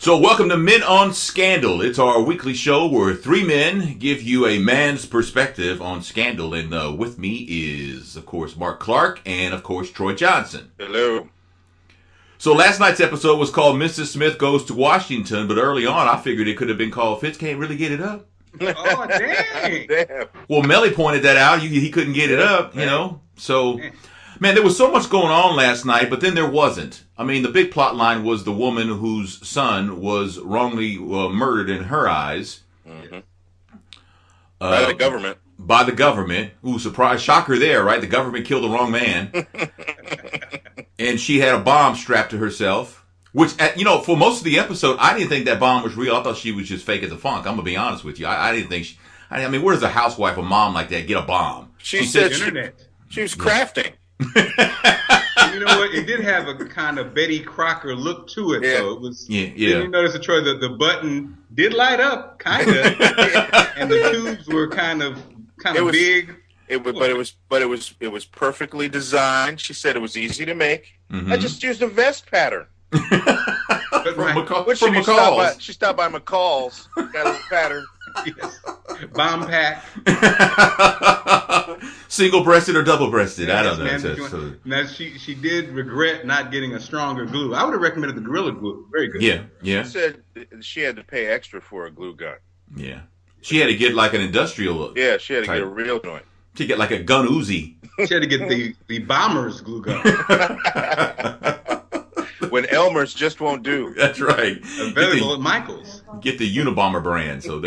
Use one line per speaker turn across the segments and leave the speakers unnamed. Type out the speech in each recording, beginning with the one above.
So welcome to Men on Scandal. It's our weekly show where three men give you a man's perspective on scandal. And with me is, of course, Mark Clark and, of course, Troy Johnson.
Hello.
So last night's episode was called Mrs. Smith Goes to Washington, but early on I figured it could have been called Fitz Can't Really Get It Up.
Oh, dang.
Damn.
Well, Melly pointed that out. He couldn't get it up, you know. So, man, there was so much going on last night, but then there wasn't. I mean, the big plot line was the woman whose son was wrongly murdered in her eyes.
Mm-hmm. By the government.
By the government. Ooh, surprise. Shocker there, right? The government killed the wrong man. And she had a bomb strapped to herself. Which, for most of the episode, I didn't think that bomb was real. I thought she was just fake as a funk. I'm going to be honest with you. I didn't think I mean, where does a housewife, a mom like that, get a bomb?
She said
Internet.
she was crafting.
You know what? It did have a kind of Betty Crocker look to it, though. It was.
Yeah.
Did you notice, Troy, that the button did light up, kind of, and the tubes were kind of big.
But it was perfectly designed. She said it was easy to make.
Mm-hmm.
I just used a vest pattern.
From
McCall's. She stopped by McCall's. Got a pattern.
Yes. Bomb pack.
Single-breasted or double-breasted? I don't know.
Man, now she did regret not getting a stronger glue. I would have recommended the Gorilla Glue. Very good.
Yeah.
She said she had to pay extra for a glue gun.
Yeah. She had to get like an industrial.
Yeah, she had to get a real joint.
She get like a gun Uzi.
She had to get the bomber's glue gun.
When Elmer's just won't do.
That's right.
Available at Michael's.
Get the Unabomber brand. So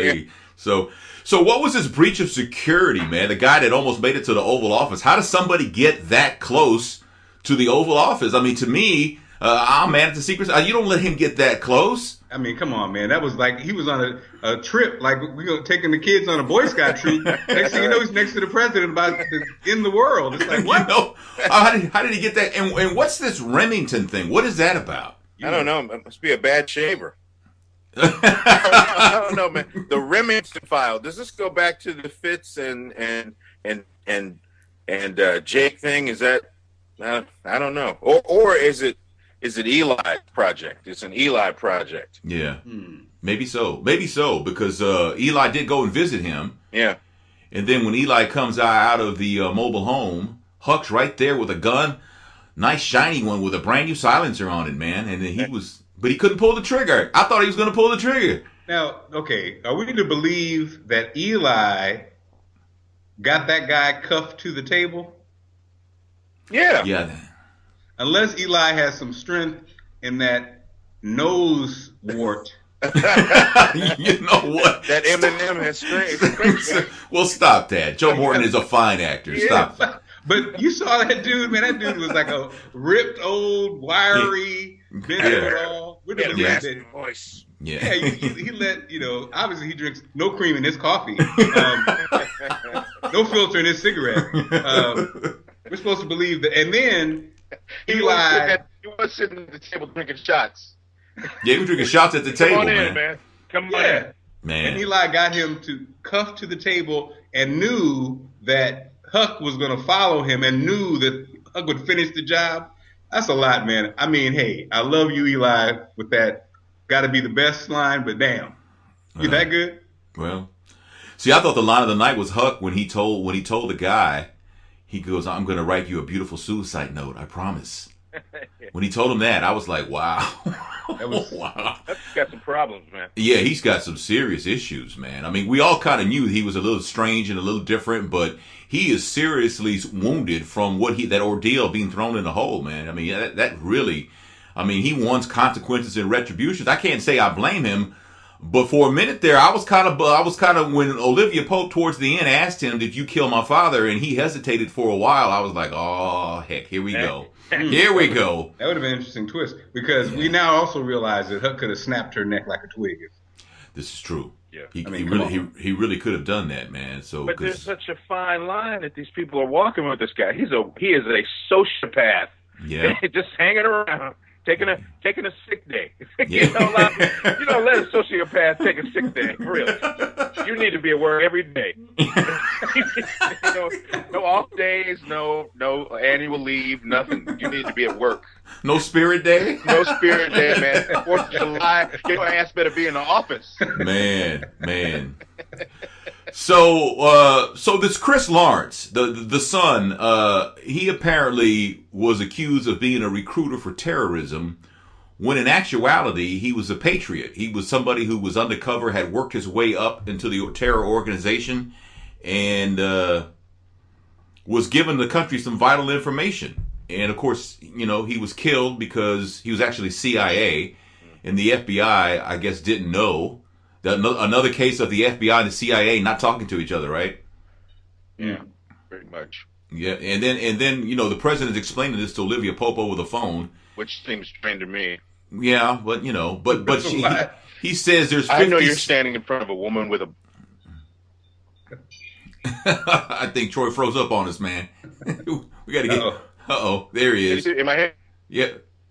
what was this breach of security, man? The guy that almost made it to the Oval Office. How does somebody get that close to the Oval Office? I mean, to me, I'm mad at the Secret Service. You don't let him get that close. I
mean, come on, man. That was like he was on a trip, like we're taking the kids on a Boy Scout troop. Next thing you know, he's next to the president about to end the world. It's like, what?
How did he get that? And what's this Remington thing? What is that about?
I don't know. It must be a bad shaver. I don't know, man. The Remington file. Does this go back to the Fitz and Jake thing? Is that? I don't know. Or is it Eli project? It's an Eli project.
Yeah. Maybe so, because Eli did go and visit him.
Yeah.
And then when Eli comes out of the mobile home, Huck's right there with a gun, nice shiny one with a brand new silencer on it, man. And then but he couldn't pull the trigger. I thought he was going to pull the trigger.
Now, okay, are we to believe that Eli got that guy cuffed to the table?
Yeah.
Unless Eli has some strength in that nose wart.
You know what?
That Eminem has strength.
Well, stop that. Joe Morton is a fine actor. Stop that.
But you saw that dude, man. That dude was like a ripped, old, wiry,
voice.
Yeah.
He let, obviously he drinks no cream in his coffee. No filter in his cigarette. We're supposed to believe that. And then Eli.
He was sitting at the table drinking shots.
Yeah, he was drinking shots at the table,
Come on in, man. Come on in.
Man.
And Eli got him to cuff to the table and knew that Huck was going to follow him and knew that Huck would finish the job. That's a lot, man. I mean, hey, I love you, Eli, with that got to be the best line, but damn. You that good?
Well, see, I thought the line of the night was Huck when he told the guy, he goes, "I'm going to write you a beautiful suicide note, I promise." When he told him that, I was like, wow.
Wow. That's got some problems, man.
Yeah, he's got some serious issues, man. I mean, we all kind of knew he was a little strange and a little different, but he is seriously wounded from that ordeal being thrown in the hole, man. I mean, that really, he wants consequences and retributions. I can't say I blame him, but for a minute there, I was kind of when Olivia Pope towards the end asked him, "Did you kill my father?" and he hesitated for a while. I was like, "Oh, heck, here we go." Here we go.
That would have been an interesting twist because we now also realize that Huck could have snapped her neck like a twig.
This is true.
Yeah,
he really could have done that, man. So,
but there's such a fine line that these people are walking with this guy. He is a sociopath.
Yeah,
just hanging around, taking a sick day.
Yeah.
Let a sociopath take a sick day. Really, you need to be at work every day. No off days, no annual leave, nothing. You need to be at work.
No spirit day.
No spirit day, man. 4th of July, your ass better be in the office.
Man. So this Chris Lawrence, the son, he apparently was accused of being a recruiter for terrorism, when in actuality he was a patriot. He was somebody who was undercover, had worked his way up into the terror organization, and was given the country some vital information. And of course, he was killed because he was actually CIA, and the FBI, I guess, didn't know. Another case of the FBI and the CIA not talking to each other, right?
Yeah, pretty much.
Yeah, and then the president's explaining this to Olivia Pope over the phone,
which seems strange to me.
Yeah, but he says there's 50...
I know you're standing in front of a woman with a...
I think Troy froze up on us, man. We got to get... Uh-oh, there he is.
In my head?
Yeah.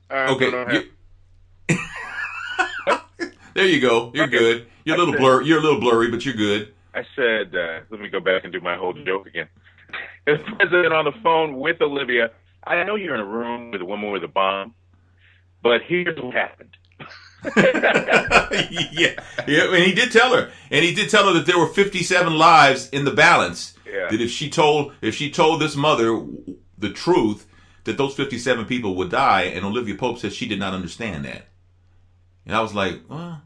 Okay. There you go. You're good. You're a little blurry, but you're good.
I said, let me go back and do my whole joke again. The president on the phone with Olivia. I know you're in a room with a woman with a bomb, but here's what happened.
yeah, and he did tell her, that there were 57 lives in the balance.
Yeah.
That if she told this mother the truth, that those 57 people would die, and Olivia Pope said she did not understand that. And I was like, well,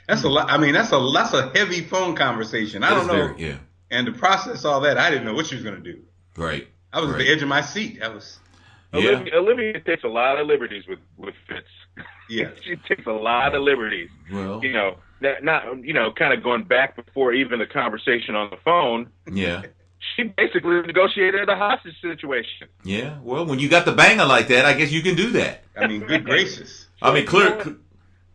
that's a lot. I mean, that's a heavy phone conversation. I don't know.
Yeah.
And to process all that, I didn't know what she was going to do.
Right.
I was at the edge of my seat.
Olivia takes a lot of liberties with Fitz.
Yeah.
She takes a lot of liberties.
Well,
kind of going back before even the conversation on the phone.
Yeah.
She basically negotiated a hostage situation.
Yeah. Well, when you got the banger like that, I guess you can do that.
I mean, good gracious.
I mean, clear.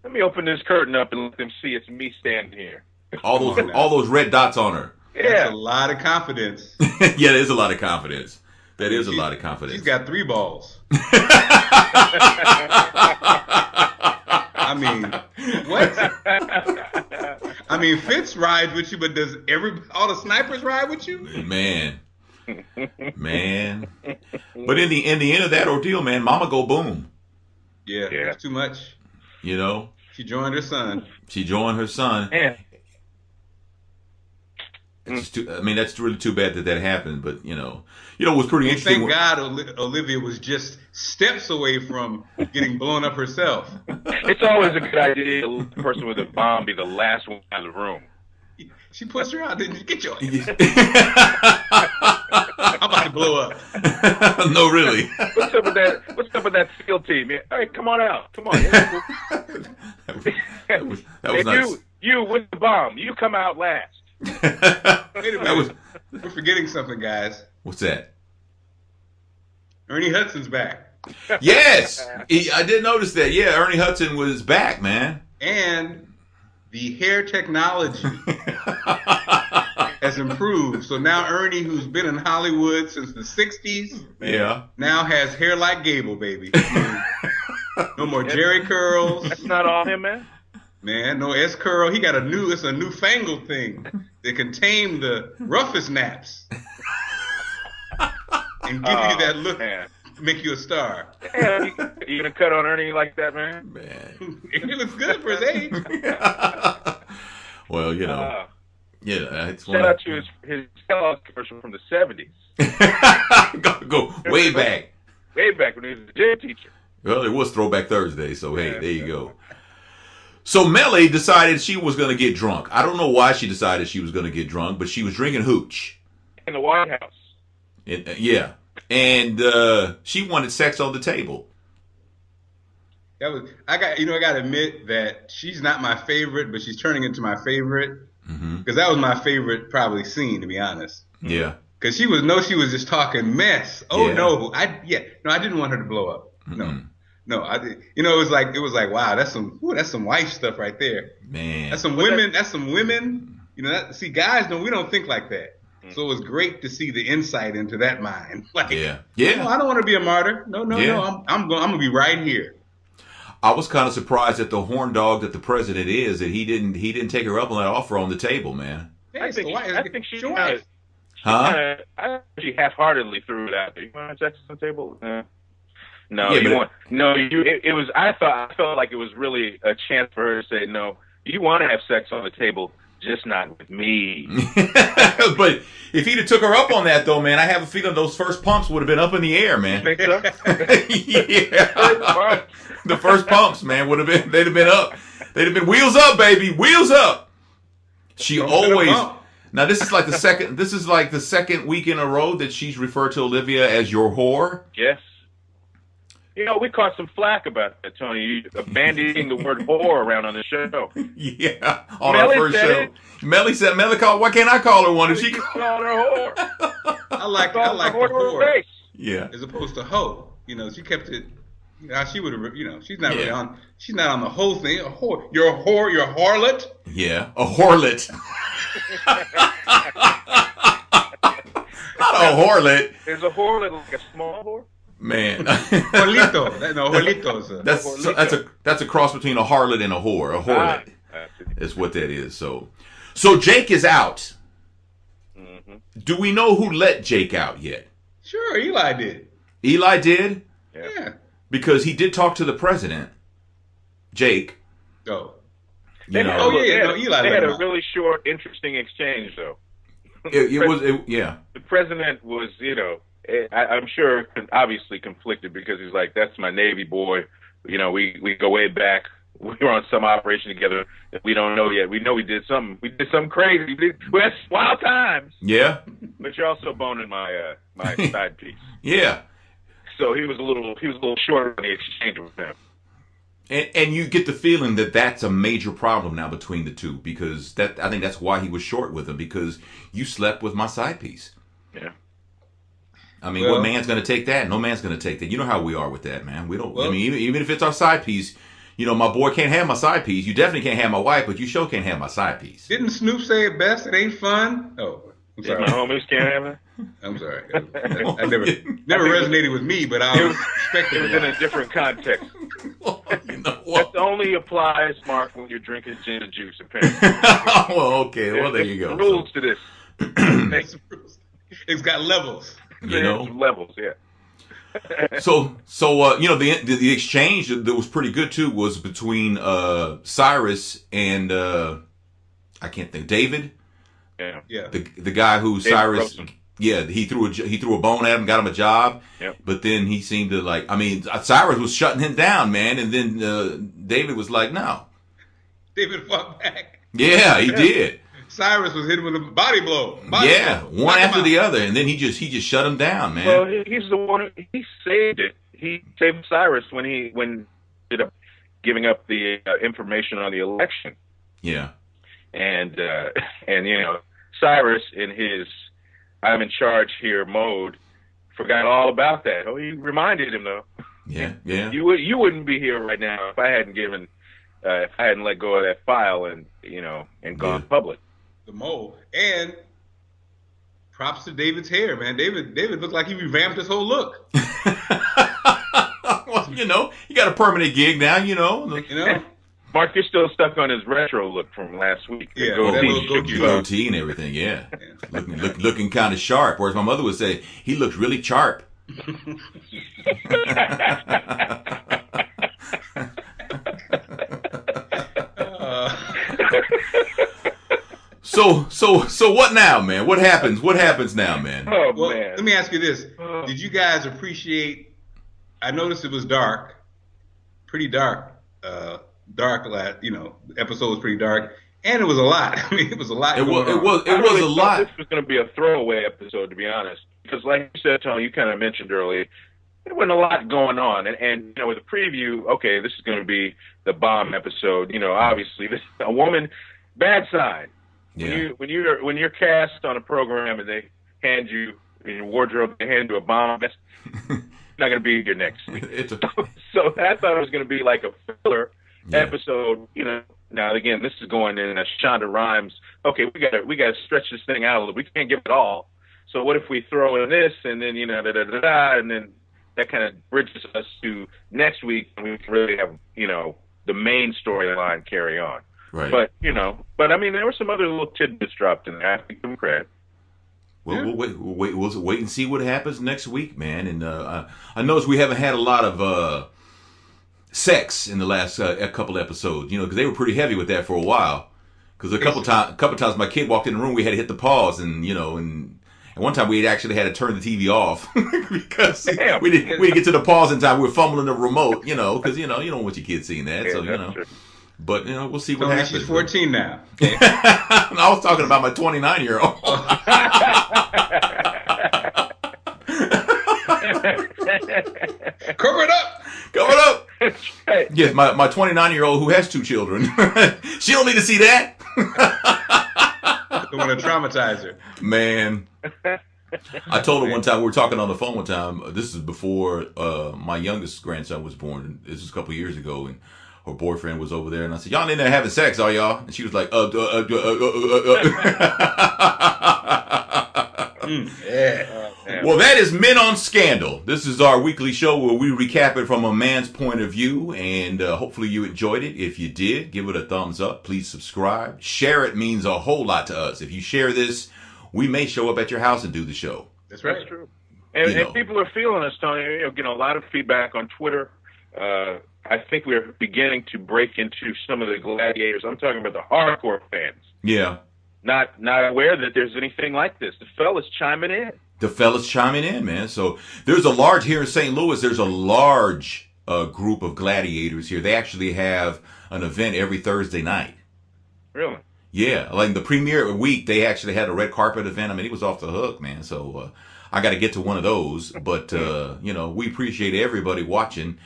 Let me open this curtain up and let them see it's me standing here.
All those red dots on her.
Yeah. That's a lot of confidence.
Yeah, there's a lot of confidence. That is a lot of confidence.
She's got 3 balls. I mean, what? I mean, Fitz rides with you, but does all the snipers ride with you?
Man. But in the end of that ordeal, man, Mama go boom.
Yeah, it's too much.
She
joined her son.
Yeah.
It's just that's really too bad that happened. But it was pretty interesting.
Thank God Olivia was just steps away from getting blown up herself.
It's always a good idea to let the person with a bomb be the last one out of the room.
She pushed her out. Didn't you get your ass? I'm about to blow up.
No, really.
What's up with that SEAL team? All right, come on out. Come on.
That was nice.
You with the bomb. You come out last.
Wait a minute. We're forgetting something, guys.
What's that?
Ernie Hudson's back.
Yes, I did notice that. Yeah, Ernie Hudson was back, man.
And the hair technology has improved. So now Ernie, who's been in Hollywood since the 60s, now has hair like Gable, baby. No more Jerry curls.
That's not all him, man.
Man, no S curl. He got it's a newfangled thing that can tame the roughest naps and give you that look, make you a star.
Yeah, you gonna cut on Ernie like that, man?
He looks good for his age.
Well, it's
shout out to his Kellogg commercial from the 70s.
Go way back.
Way back when he was a gym teacher.
Well, it was Throwback Thursday, so hey, there you go. So Melly decided she was going to get drunk. I don't know why she decided she was going to get drunk, but she was drinking hooch.
In the White House.
Yeah. And she wanted sex on the table.
I got to admit that she's not my favorite, but she's turning into my favorite. Because that was my favorite probably scene, to be honest.
Yeah.
Because she was just talking mess. Oh, yeah. No, I didn't want her to blow up. No, I did. It was like, wow, that's some wife stuff right there.
Man,
that's some women. See, guys, we don't think like that. So it was great to see the insight into that mind. Like,
yeah.
No, I don't want to be a martyr. No. I'm gonna be right here.
I was kind of surprised that the horn dog that the president is, that he didn't take her up on that offer on the table, man.
Hey,
I think she
Huh?
she half-heartedly threw it out there. You want to have sex on the table? No,
Yeah,
it was. I felt like it was really a chance for her to say no. You want to have sex on the table, just not with me.
But if he'd have took her up on that, though, man, I have a feeling those first pumps would have been up in the air, man.
Think so?
Yeah. The first pumps, man, they'd have been up. They'd have been wheels up, baby, wheels up. She always. Now this is like the second week in a row that she's referred to Olivia as your whore.
Yes. You know, we caught some flack about that, Tony. You abandoning the word whore around on the show.
Yeah, on our first show. Melly said, why can't I call her one? If she
called her whore.
I like the whore.
Yeah.
As opposed to hoe. You know, she kept it. You know, she would have. You know, she's not really on. She's not on the whole thing. A whore. You're a whore. You're a harlot.
Yeah, a harlot. Not a harlot.
Is a harlot like a small whore?
Man.
Jorlito. No, jorlito.
That's a cross between a harlot and a whore. A harlot is what that is. So Jake is out.
Mm-hmm.
Do we know who let Jake out yet?
Sure, Eli did.
Eli did?
Yeah.
Because he did talk to the president, Jake.
Oh.
Eli. They had a really short, interesting exchange, though.
The
president was, I'm sure, obviously conflicted because he's like, that's my Navy boy. You know, we go way back. We were on some operation together that we don't know yet. We know we did something. We did something crazy. We had wild times.
Yeah.
But you're also boning my side piece.
Yeah.
So he was a little short on the exchange with him.
And you get the feeling that that's a major problem now between the two, because I think that's why he was short with him, because you slept with my side piece.
Yeah.
I mean, what man's going to take that? No man's going to take that. You know how we are with that, man. We don't. I mean, even if it's our side piece, my boy can't have my side piece. You definitely can't have my wife, but you sure can't have my side piece.
Didn't Snoop say it best? It ain't fun. Oh, I'm sorry.
My homies can't have it.
I'm sorry. I never resonated with me, but I was expecting
it was in a different context.
Well, you know what?
That only applies, Mark, when you're drinking gin and juice, apparently.
Well, okay. Well, there you go.
There's rules to this.
It's got levels.
Levels, yeah.
So the exchange that was pretty good too was between Cyrus and I can't think, David.
Yeah.
The guy who
David
Cyrus.
Rosen.
Yeah, he threw a bone at him, got him a job.
Yep.
But then he seemed to Cyrus was shutting him down, man, and then David was like, no.
David fought back.
Yeah, he did.
Cyrus was hit with a body blow.
One after the other, and then he just shut him down, man.
Well, he's the one. He saved it. He saved Cyrus when he ended up giving up the information on the election.
Yeah.
And Cyrus in his "I'm in charge here" mode forgot all about that. Oh, he reminded him though.
Yeah.
You wouldn't be here right now if I hadn't let go of that file and gone public.
The mole. And props to David's hair, man. David looked like he revamped his whole look.
Well, he got a permanent gig now,
Mark, you're still stuck on his retro look from last week.
Yeah,
goatee and everything, yeah. Looking kind of sharp. Whereas my mother would say, he looks really sharp. So what now, man? What happens? What happens now, man?
Oh,
well,
man.
Let me ask you this. Did you guys appreciate, I noticed it was dark, pretty dark, the episode was pretty dark, and it was a lot. I mean, it was a lot
It was a lot.
This was going to be a throwaway episode, to be honest, because like you said, Tony, you kind of mentioned earlier, there wasn't a lot going on, and with the preview, okay, this is going to be the bomb episode. Obviously, this a woman, bad sign.
Yeah.
When you're cast on a program and they hand you in your wardrobe, they hand you a bomb, that's not going to be your next. So I thought it was going to be like a filler episode. Now again, this is going in a Shonda Rhimes. Okay, we got to stretch this thing out a little. We can't give it all. So what if we throw in this and then and then that kind of bridges us to next week, and we can really have, the main storyline carry on.
Right.
But, I mean, there were some other little tidbits dropped in there. I have to give them credit.
Well, we'll wait and see what happens next week, man. And I noticed we haven't had a lot of sex in the last couple episodes, because they were pretty heavy with that for a while. Because a couple times my kid walked in the room, we had to hit the pause, and one time we actually had to turn the TV off because we didn't get to the pause in time. We were fumbling the remote, because you don't want your kids seeing that.
Yeah,
so
true.
But we'll see what happens.
She's 14 now.
I was talking about my 29-year-old.
Cover it up.
Cover it up.
Right.
Yes, my 29-year-old who has 2 children. She don't need to see that.
Don't want to traumatize her.
Man. I told her one time, we were talking on the phone one time, this is before my youngest grandson was born. This was a couple years ago, and her boyfriend was over there, and I said, "Y'all in there having sex, are y'all?" And she was like,
Yeah.
Well, that is Men on Scandal. This is our weekly show where we recap it from a man's point of view, and hopefully you enjoyed it. If you did, give it a thumbs up. Please subscribe. Share it means a whole lot to us. If you share this, we may show up at your house and do the show.
That's right.
That's true. And people are feeling us, Tony. Getting a lot of feedback on Twitter. I think we're beginning to break into some of the gladiators. I'm talking about the hardcore fans.
Yeah.
Not aware that there's anything like this. The fellas chiming in.
The fellas chiming in, man. So there's a large, here in St. Louis, there's a large group of gladiators here. They actually have an event every Thursday night.
Really?
Yeah. Like the premiere week, they actually had a red carpet event. I mean, it was off the hook, man. So I got to get to one of those. But, we appreciate everybody watching.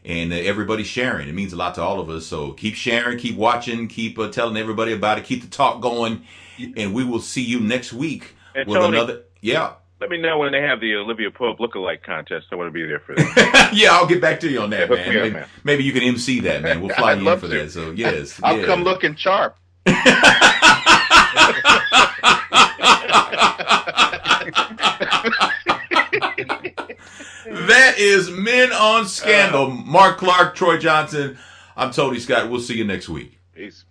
And everybody sharing. It means a lot to all of us. So keep sharing, keep watching, keep telling everybody about it. Keep the talk going. And we will see you next week
and
with
Tony,
another. Yeah.
Let me know when they have the Olivia Pope lookalike contest. I want to be there for that.
Yeah, I'll get back to you on that,
Yeah,
man. Maybe you can MC that, man. We'll fly you in for that. So, yes.
I'll come looking sharp.
That is Men on Scandal. Mark Clark, Troy Johnson. I'm Tony Scott. We'll see you next week.
Peace.